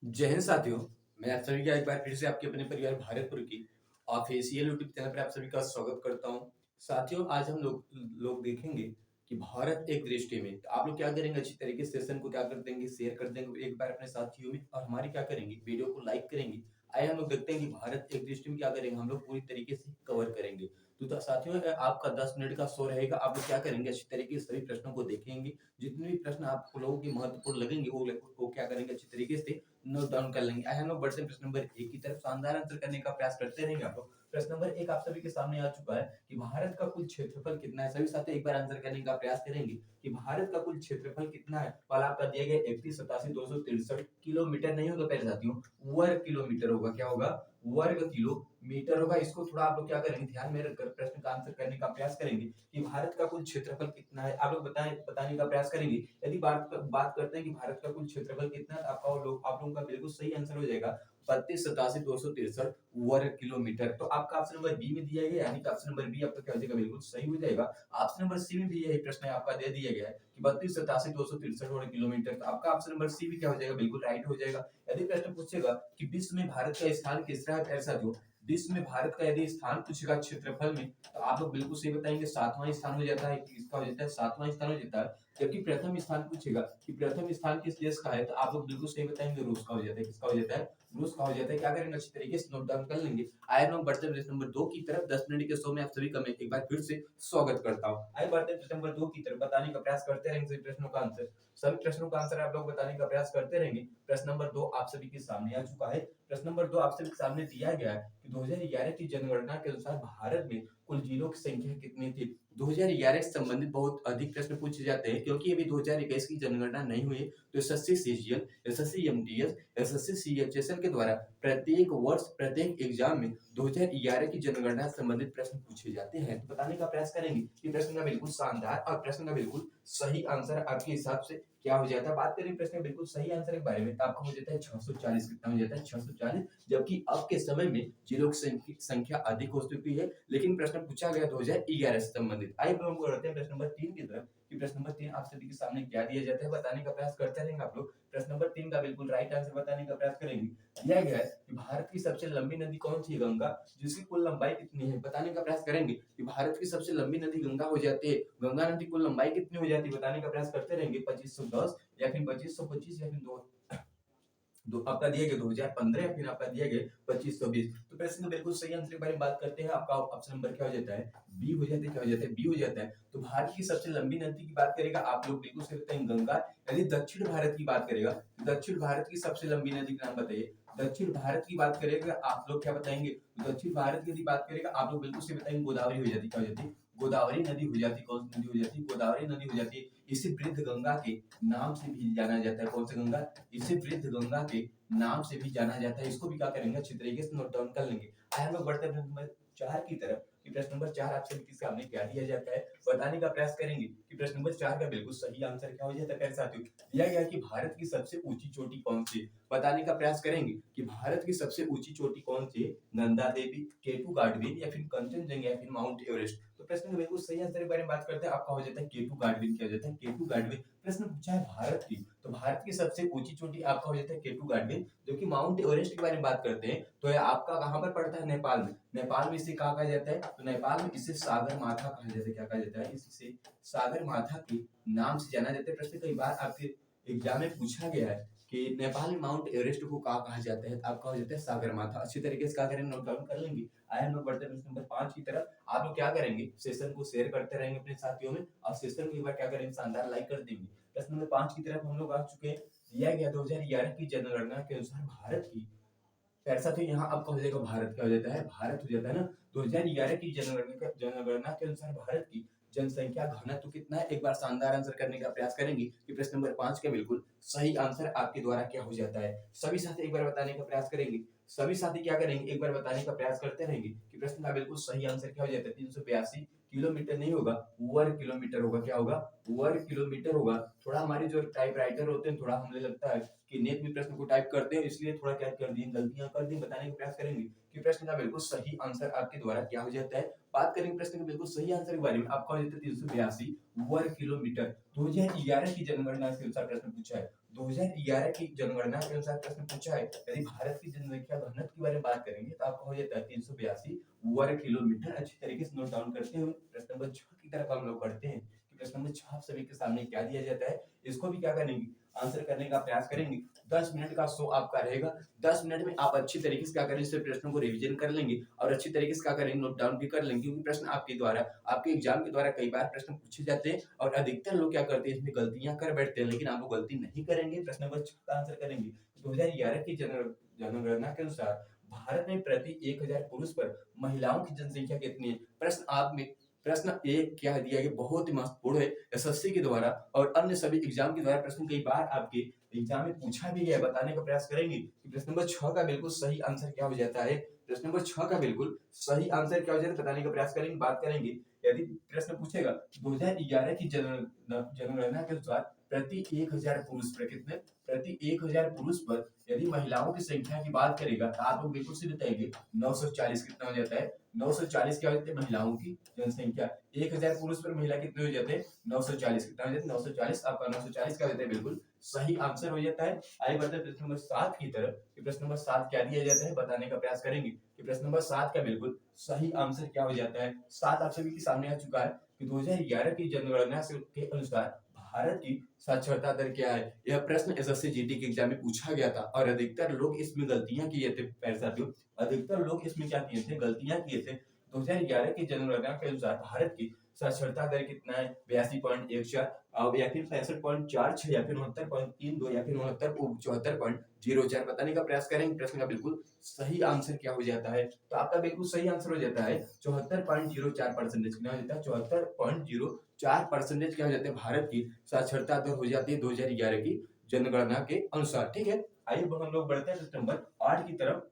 जय हिंद साथियों। मैं आप सभी का एक बार फिर से आपके अपने परिवार भारतपुर की ऑफिशियल यूट्यूब चैनल पर आप सभी का स्वागत करता हूं। साथियों, आज हम लोग लोग देखेंगे कि भारत एक दृष्टि में। तो आप लोग क्या करेंगे, अच्छी तरीके से सेशन को क्या कर देंगे, शेयर कर देंगे एक बार अपने साथियों में, और हमारी क्या करेंगे, वीडियो को लाइक करेंगे। आइए हम लोग देखते हैं कि भारत एक दृष्टि में क्या करेंगे, हम लोग पूरी तरीके से कवर करेंगे। तो साथियों, आपका 10 मिनट का शो रहेगा। आप लोग क्या करेंगे, अच्छी तरीके से सभी प्रश्नों को देखेंगे। जितने भी प्रश्न आप लोगों के महत्वपूर्ण लगेंगे वो क्या करेंगे, अच्छी तरीके से नोट डाउन कर लेंगे। आइए हम लोग बढ़ते हैं प्रश्न नंबर 1 की तरफ। शानदार आंसर करने का प्रयास करते रहेंगे आप लोग। प्रश्न नंबर 1 आप सभी के सामने आ चुका है कि भारत का कुल क्षेत्रफल कितना है। सभी साथी एक बार आंसर करने का प्रयास करेंगे कि भारत का कुल क्षेत्रफल कितना है। और आपका दिया गया 31,87,263 किलोमीटर नहीं होगा पहले साथियों, वर्ग किलोमीटर होगा। क्या होगा, वर्ग किलोमीटर होगा। इसको थोड़ा आप लोग क्या करेंगे, ध्यान में रखकर प्रश्न का आंसर करने का प्रयास करेंगे कि भारत का कुल क्षेत्रफल कितना है। आप लोग बताने का प्रयास करेंगे। यदि बात बात करते हैं कि भारत का कुल क्षेत्रफल कितना है, तो आप लोगों का बिल्कुल सही आंसर हो जाएगा 32,87,263 वर्ग किलोमीटर। तो आपका ऑप्शन नंबर बी में दिया गया, यानी कि ऑप्शन नंबर बी आपका क्या हो जाएगा, बिल्कुल सही हो जाएगा। ऑप्शन नंबर सी में भी यही प्रश्न है आपका दे दिया गया है कि 32,87,263 वर्ग किलोमीटर। तो आपका ऑप्शन नंबर सी भी क्या हो जाएगा, बिल्कुल राइट हो जाएगा। यदि प्रश्न पूछेगा कि विश्व में भारत का स्थान किसरा है, ऐसा जो विश्व में भारत का यदि स्थान पूछेगा क्षेत्रफल में, तो आप लोग बिल्कुल सही बताएंगे 7वां स्थान हो जाता है। किसका हो जाता है, 7वां स्थान हो जाता है। जबकि प्रथम स्थान पूछेगा कि प्रथम स्थान किस देश का है, तो आप लोग बिल्कुल सही बताएंगे रूस का हो जाता है। किसका हो जाता है, रूस का हो जाता है। क्या करेंगे, अच्छी तरीके से नोट डाउन कर लेंगे। आइए हम बढ़ते हैं प्रश्न नंबर 2 की तरफ। 10 मिनट के शो में आप सभी का मैं एक बार फिर से स्वागत करता हूं। आइए बढ़ते हैं प्रश्न नंबर 2 की तरफ। बताने का प्रयास करते रहेंगे सभी प्रश्नों का आंसर। सभी प्रश्नों का आंसर आप लोग बताने का प्रयास करते रहेंगे। प्रश्न नंबर 2 आप सभी के सामने आ चुका है। प्रश्न नंबर 2 आप सभी के सामने दिया गया है कि 2011 की जनगणना के अनुसार भारत में कुल जिलों की संख्या कितनी थी। 2011 से संबंधित बहुत अधिक प्रश्न पूछे जाते हैं, क्योंकि अभी 2021 की जनगणना नहीं हुई है। तो SSC CGL, SSC MTS, SSC CHSL के द्वारा प्रत्येक वर्ष प्रत्येक एग्जाम में 2011 की जनगणना से संबंधित प्रश्न पूछे जाते हैं। तो बताने का प्रयास करेंगे कि प्रश्न का बिल्कुल शानदार और प्रश्न का बिल्कुल सही आंसर आपके हिसाब से क्या हो जाता है। बात करें प्रश्न का बिल्कुल सही आंसर के बारे में, तो आपका हो जाता है 640। कितना हो जाता है, 640। जबकि अब के समय में जिलों की संख्या अधिक हो चुकी है, लेकिन प्रश्न पूछा गया 2011 से संबंधित। आइए हम बढ़ते हैं प्रश्न नंबर 3 की तरफ कि प्रश्न नंबर 3 आप सभी के सामने क्या दिया जाता है, बताने का प्रयास करते रहेंगे आप लोग। प्रश्न नंबर 3 का बिल्कुल राइट आंसर बताने का प्रयास करेंगे। दिया गया है कि भारत की सबसे लंबी नदी कौन सी है, गंगा, जिसकी कुल लंबाई कितनी है। बताने का प्रयास करेंगे कि भारत की सबसे लंबी नदी गंगा हो जाती है। गंगा नदी की कुल लंबाई कितनी हो जाती है, बताने का प्रयास करते रहेंगे। 2510 या फिर 2525 या फिर दो आपका दिया गया 2015 या फिर आपका दिया गया 2520। तो प्रश्न का बिल्कुल सही आंसर के बारे में बात करते हैं। आपका ऑप्शन नंबर क्या हो जाता है, बी हो जाता है। क्या हो जाता है, बी हो जाता है। तो भारत की सबसे लंबी नदी की बात करेगा आप लोग बिल्कुल सही बताएंगे, गंगा। यदि दक्षिण भारत की बात करेगा, दक्षिण भारत की सबसे लंबी नदी का नाम बताइए। दक्षिण भारत की बात करेगा आप लोग क्या बताएंगे, दक्षिण भारत की यदि बात करेगा आप लोग बिल्कुल सही बताएंगे, गोदावरी हो जाती है। क्या हो जाती है, गोदावरी नदी हो जाती है। कौन सी नदी हो जाती है, गोदावरी नदी हो जाती है। इसे वृद्ध गंगा के नाम से भी जाना जाता है। कौन सी गंगा, इसे वृद्ध गंगा के नाम से भी जाना जाता है। इसको भी क्या करेंगे, अच्छी तरीके से नोट डाउन कर लेंगे। आइए हम लोग बढ़ते हैं प्रश्न नंबर 4 की तरफ कि प्रश्न नंबर 4 आपसे किसके सामने क्या दिया जाता है, बताने का प्रयास करेंगे कि प्रश्न नंबर 4 का बिल्कुल सही आंसर क्या हो जाता है। प्यारे साथियों, दिया गया कि भारत की सबसे ऊंची चोटी कौन सी, बताने का प्रयास करेंगे कि भारत की सबसे ऊंची चोटी कौन सी है। नंदा देवी, केटू गाढवी या फिर कंचनजंगा या फिर माउंट एवरेस्ट। तो प्रश्न का बिल्कुल सही आंसर के बारे में बात करते हैं। आपका हो जाता है केटू गाढवी। क्या हो जाता है, केटू गाढवी। प्रश्न पूछा है भारत की, तो भारत की सबसे ऊंची चोटी आपका हो जाता है केटू गाढवी। जो कि माउंट एवरेस्ट के बारे में बात करते हैं, तो यह आपका कहां पर पड़ता है, नेपाल में। नेपाल में इसे कहा जाता है, तो नेपाल में इसे सागर माथा कहा जाता है। क्या कहा जाता है, इसे सागर माथा के नाम से जाना जाता है। प्रश्न कई बार आपके एग्जाम में पूछा गया है कि नेपाल में माउंट एवरेस्ट को कहा जाता है, आपका हो जाता है सागर माथा। अच्छी तरीके से क्या करेंगे, नोट डाउन कर लेंगे। आइए हम लोग बढ़ते हैं प्रश्न नंबर 5 की तरफ। आप लोग क्या करेंगे, सेशन को शेयर करते रहेंगे अपने साथियों में, और सेशन को एक बार क्या करेंगे, शानदार लाइक कर देंगे। प्रश्न नंबर 5 की तरफ हम लोग आ चुके हैं। दिया गया 2011 की जनगणना के अनुसार भारत की, ऐसा तो यहाँ आपका हो जाएगा भारत। क्या हो जाता है, भारत हो जाता है ना। 2011 की जनगणना के अनुसार भारत की जनसंख्या घनत्व कितना है, एक बार शानदार आंसर करने का प्रयास करेंगे कि प्रश्न नंबर 5 का बिल्कुल सही आंसर आपके द्वारा क्या हो जाता है। सभी साथी एक बार बताने का प्रयास करेंगे। सभी साथी क्या करेंगे, एक बार बताने का प्रयास करते रहेंगे कि प्रश्न का बिल्कुल सही आंसर क्या हो जाता है। 382 किलोमीटर नहीं होगा, वर्ग किलोमीटर होगा। क्या होगा, वर्ग किलोमीटर होगा। थोड़ा हमारे जो टाइप राइटर होते हैं, थोड़ा हमें लगता है कि नेट में प्रश्न को टाइप करते हैं, इसलिए थोड़ा क्या कर दी, गलतियां कर दी। बताने का प्रयास करेंगे कि प्रश्न का बिल्कुल सही आंसर आपके द्वारा क्या हो जाता है। बात करेंगे प्रश्न के बिल्कुल सही आंसर के बारे में, आपका हो जाता है 382 वर्ग किलोमीटर। 2011 की जनगणना के अनुसार प्रश्न पूछा है। 2011 की जनगणना के अनुसार प्रश्न पूछा है, यदि भारत की जनसंख्या घनत्व के बारे में बात करेंगे तो आपका हो जाता है 382 वर्ग किलोमीटर। अच्छी तरीके से नोट डाउन करते हुए प्रश्न नंबर 6 की तरफ हम लोग बढ़ते हैं कि प्रश्न नंबर 6 आप सभी के सामने क्या दिया जाता है, इसको भी क्या करेंगे, आंसर करने का प्रयास करेंगे। 10 मिनट का शो आपका रहेगा। 10 मिनट में आप अच्छी तरीके से क्या करेंगे, इस प्रश्नों को रिवीजन कर लेंगे और अच्छी तरीके से क्या करेंगे, नोट डाउन भी कर लेंगे, क्योंकि प्रश्न आपके द्वारा आपके एग्जाम के द्वारा कई बार प्रश्न पूछे जाते हैं और अधिकतर लोग क्या करते हैं, इसमें गलतियां कर बैठते हैं, लेकिन आप लोग गलती नहीं करेंगे। प्रश्न नंबर 6 का आंसर करेंगे। 2011 की जनगणना के अनुसार भारत में प्रति 1000 पुरुष पर महिलाओं की जनसंख्या कितनी है। प्रश्न एक क्या दिया गया, बहुत ही महत्वपूर्ण है। एसएससी के द्वारा और अन्य सभी एग्जाम के द्वारा प्रश्न कई बार आपके एग्जाम में पूछा भी गया, बताने का प्रयास करेंगे कि प्रश्न नंबर 6 का बिल्कुल सही आंसर क्या हो जाता है। प्रश्न नंबर 6 का बिल्कुल सही आंसर क्या हो जाता है, बताने का प्रयास करेंगे, बात करेंगे। यदि प्रश्न पूछेगा 2011 की जनगणना के अनुसार प्रति 1000 पुरुष पर कितने, प्रति 1000 पुरुष पर यदि महिलाओं की संख्या की बात करेगा तो आप लोग बिल्कुल से बताएंगे 940 कितना हो जाता है। 940 क्या हो जाता है, महिलाओं की जनसंख्या। 1000 पुरुष पर महिला कितने हो जाते हैं, 940 कितना हो जाता है, 940। आपका 940 क्या हो जाता है, बिल्कुल सही आंसर हो जाता है। आइए बढ़ते हैं प्रश्न नंबर 7 की तरफ कि प्रश्न नंबर 7 क्या दिया जाता है, बताने का प्रयास करेंगे कि प्रश्न नंबर 7 का बिल्कुल सही आंसर क्या हो जाता है। 7 आप सभी के सामने आ चुका है कि 2011 की जनगणना के अनुसार भारत की साक्षरता दर क्या है। यह प्रश्न एसएससी जीडी के एग्जाम में पूछा गया था और अधिकतर लोग इसमें गलतियां किए थे। प्यारे साथियों, अधिकतर लोग इसमें क्या किए थे, गलतियां किए थे। 2011 की जनगणना के अनुसार भारत की साक्षरता दर कितना है, 82.14 या फिर 65.46 या फिर 69.32 या फिर 74.04 बताने का प्रयास करेंगे। प्रश्न का बिल्कुल सही आंसर क्या हो जाता है, तो आपका बिल्कुल सही आंसर हो जाता है 74.04%। कितना हो जाता है, 74.04% क्या हो जाता है, भारत की साक्षरता दर हो जाती है 2011 की जनगणना के अनुसार। ठीक है, आइए हम लोग बढ़ते हैं प्रश्न नंबर 8 की तरफ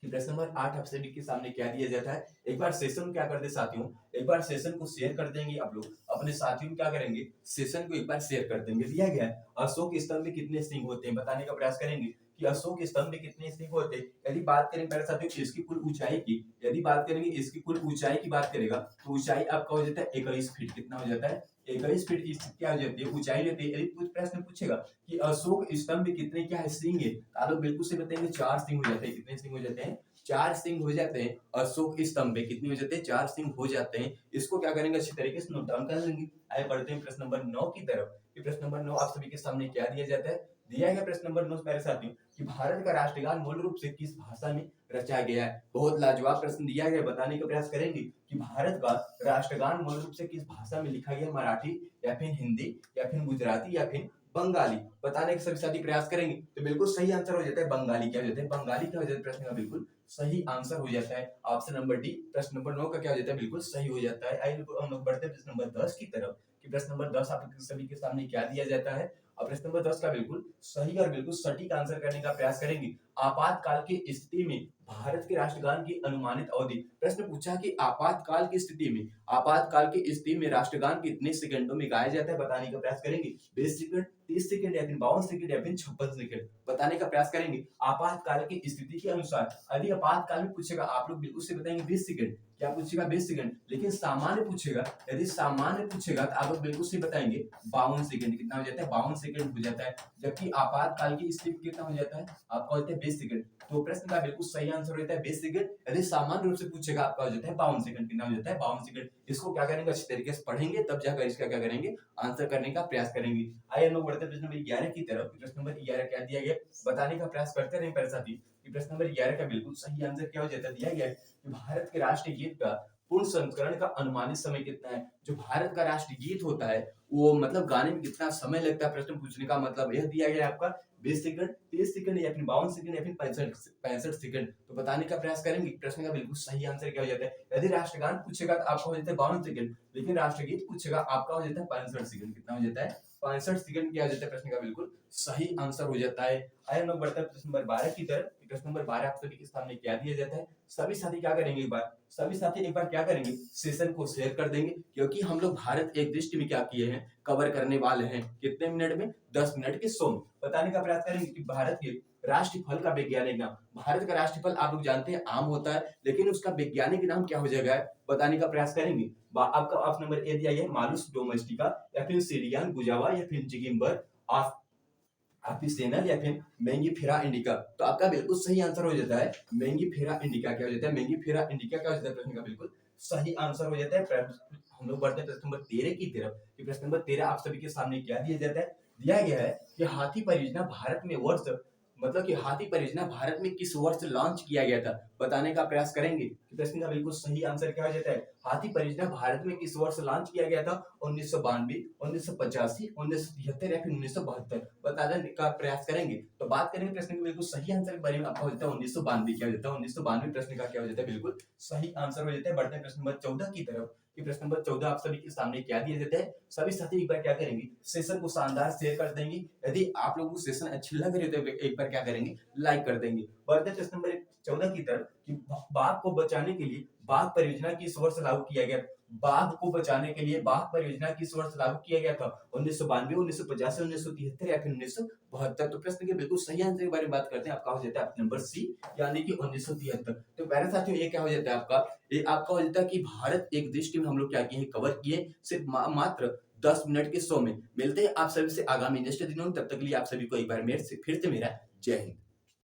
कि प्रश्न नंबर 8 आप सभी के सामने क्या दिया जाता है। एक बार सेशन क्या करते साथियों, एक बार सेशन को शेयर कर देंगे। आप लोग अपने साथियों क्या करेंगे, सेशन को एक बार शेयर कर देंगे। दिया गया है अशोक स्तंभ में कितने सिंह होते हैं, बताने का प्रयास करेंगे कि अशोक स्तंभ में कितने सिंह होते हैं। यदि बात करें मेरे साथियों इसकी कुल ऊंचाई की, यदि बात करेंगे इसकी कुल ऊंचाई की बात करेगा तो ऊंचाई आपका हो जाता है 21 फीट। कितना हो जाता है, 21 फीट इसकी क्या हो जाती है, ऊंचाई रहती है। यदि कुछ प्रश्न पूछेगा कि अशोक स्तंभ में कितने क्या है सिंह है, आप लोग बिल्कुल से बताएंगे 4 सिंह हो जाते हैं। कितने सिंह हो जाते हैं, 4 सिंह हो जाते हैं। अशोक स्तंभ में कितने हो जाते हैं, 4 सिंह हो जाते हैं। इसको क्या करेंगे, अच्छी तरीके से नोट डाउन कर लेंगे। आइए बढ़ते हैं प्रश्न नंबर 9 की तरफ कि प्रश्न नंबर 9 आप सभी के सामने क्या दिया जाता है। दिया गया प्रश्न नंबर 9 मेरे साथियों कि भारत का राष्ट्रगान मूल रूप से किस भाषा में रचा गया है। बहुत लाजवाब प्रश्न दिया गया, बताने का प्रयास करेंगे कि भारत का राष्ट्रगान मूल रूप से किस भाषा में लिखा गया, मराठी या फिर हिंदी या फिर गुजराती या फिर बंगाली। बताने के सभी साथी प्रयास करेंगे तो बिल्कुल सही आंसर हो जाता है बंगाली। क्या हो जाता है, बंगाली क्या हो जाता है, प्रश्न का बिल्कुल सही आंसर हो जाता है। ऑप्शन नंबर डी प्रश्न नंबर 9 का क्या हो जाता है, बिल्कुल सही हो जाता है। आइए हम लोग बढ़ते हैं प्रश्न नंबर 10 की तरफ कि प्रश्न नंबर 10 आप सभी के सामने क्या दिया जाता है। और प्रश्न नंबर 10 का बिल्कुल सही और बिल्कुल सटीक आंसर करने का प्रयास करेंगे। आपातकाल की स्थिति में भारत के राष्ट्रगान की अनुमानित अवधि। प्रश्न पूछा कि आपातकाल की स्थिति में, आपातकाल की स्थिति में राष्ट्रगान कितने सेकंडों में गाया जाता है, बताने का प्रयास करेंगे। 20 सेकंड, 30 सेकंड या फिर 52 सेकंड या फिर 56 सेकंड बताने का प्रयास करेंगे। आपातकाल की स्थिति के अनुसार यदि आपातकाल में पूछेगा आप लोग बिल्कुल से बताएंगे 20 सेकंड। क्या पूछेगा, 20 सेकंड। लेकिन सामान्य पूछेगा, यदि सामान्य पूछेगा तो आप लोग बिल्कुल से बताएंगे 52 सेकंड। कितना हो जाता है, 52 सेकंड हो जाता है। जबकि आपातकाल की स्थिति कितना हो जाता है, आपका होता है 20 सेकंड। तो प्रश्न का बिल्कुल सही आंसर होता है 20 सेकंड। यदि सामान्य रूप से पूछेगा आपका हो जाता है 52 सेकंड। कितना हो जाता है, 52 सेकंड। इसको क्या करेंगे, अच्छी तरीके से पढ़ेंगे तब जाकर इसका क्या करेंगे, आंसर करने का प्रयास करेंगे। आइए हम लोग बढ़ते हैं प्रश्न नंबर 11 की तरफ। प्रश्न नंबर 11 क्या दिया गया, बताने का प्रयास करते रहे मेरे साथी कि प्रश्न नंबर 11 का बिल्कुल सही आंसर क्या हो जाता है। दिया गया है कि भारत के राष्ट्रीय गीत का पूर्ण संस्करण का अनुमानित समय कितना है। जो भारत का राष्ट्रीय गीत होता है वो मतलब गाने में कितना समय लगता है, प्रश्न पूछने का मतलब यह दिया गया है आपका 20 सेकंड, 30 सेकंड या फिर 52 सेकंड या फिर 65 सेकंड। तो बताने का प्रयास करेंगे। प्रश्न का बिल्कुल सही आंसर क्या हो जाता है। यदि राष्ट्रगान पूछेगा तो आपका हो जाता है 52 सेकंड, लेकिन राष्ट्रगीत पूछेगा आपका हो जाता है 65 सेकंड। कितना हो जाता है, 65 सेकंड क्या हो जाता है, प्रश्न का बिल्कुल सही आंसर हो जाता है। आइए हम लोग बढ़ते हैं प्रश्न नंबर 12 की तरफ। प्रश्न नंबर 12 आप सभी के सामने क्या दिया जाता है। सभी साथी क्या करेंगे, एक बार सभी साथी एक बार क्या करेंगे, सेशन को शेयर कर देंगे, क्योंकि हम लोग भारत एक दृष्टि में क्या किए हैं, कवर करने वाले हैं। कितने मिनट में, 10 मिनट के शो में। बताने का प्रयास करेंगे कि भारत के राष्ट्रीय फल का वैज्ञानिक नाम। भारत का राष्ट्रीय फल आप लोग जानते हैं आम होता है, लेकिन उसका वैज्ञानिक नाम क्या हो जाएगा, बताने का प्रयास करेंगे। आपका ऑप्शन नंबर ए दिया गया है मालुस डोमेस्टिका या फिर सीरियन गुजावा या फिर जिगिम्बर अफिसिनल या फिर मैंगीफेरा इंडिका। तो आपका बिल्कुल सही आंसर हो जाता है मैंगीफेरा इंडिका। क्या हो जाता है? मैंगीफेरा इंडिका क्या हो जाता है? प्रश्न का बिल्कुल सही आंसर हो जाता है। हम लोग बढ़ते हैं प्रश्न नंबर 13 की तरफ। कि प्रश्न नंबर 13 आप सभी के सामने क्या दिया जाता है? दिया गया है कि हाथी परियोजना भारत में वर्ष मतलब कि हाथी परियोजना भारत में किस वर्ष लॉन्च किया गया था, बताने का प्रयास करेंगे। कि प्रश्न का बिल्कुल सही आंसर क्या हो जाता है? हाथी परियोजना भारत में किस वर्ष लॉन्च किया गया था? 1992, 1985, 1973 या फिर 1972, बताने का प्रयास करेंगे। तो बात करेंगे प्रश्न के बिल्कुल सही आंसर के बारे में। आपका हो जाता है 1992। क्या हो जाता है? 1992 प्रश्न का क्या हो जाता है? बिल्कुल सही आंसर हो जाता है। बढ़ते हैं प्रश्न नंबर 14 की तरफ। कि प्रश्न नंबर 14 आप सभी के सामने क्या दिया जाता है? सभी साथी एक बार क्या करेंगे? सेशन को शानदार शेयर कर देंगे। यदि आप लोगों को सेशन अच्छी लग रही है तो एक बार क्या करेंगे? लाइक कर देंगे। बढ़ते हैं प्रश्न नंबर 14 की तरफ। कि बाघ को बचाने के लिए बाघ परियोजना किस वर्ष लागू किया गया? बाघ को बचाने के लिए बाघ परियोजना किस वर्ष लागू किया गया था? 1992, 1985, 1973 या फिर 1972। तो प्रश्न के बिल्कुल सही आंसर के बारे में बात करते हैं। आपका हो जाता है नंबर सी, यानी कि 1973। तो प्यारे साथियों, ये क्या हो जाता है आपका? ये आपका हो जाता है कि भारत एक दृष्टि में हम लोग क्या किए? कवर किए सिर्फ मात्र 10 मिनट के शो में। मिलते हैं आप सभी से आगामी नेक्स्ट दिनों में। तब तक के लिए आप सभी को एक बार मेरे से फिर से मेरा जय हिंद।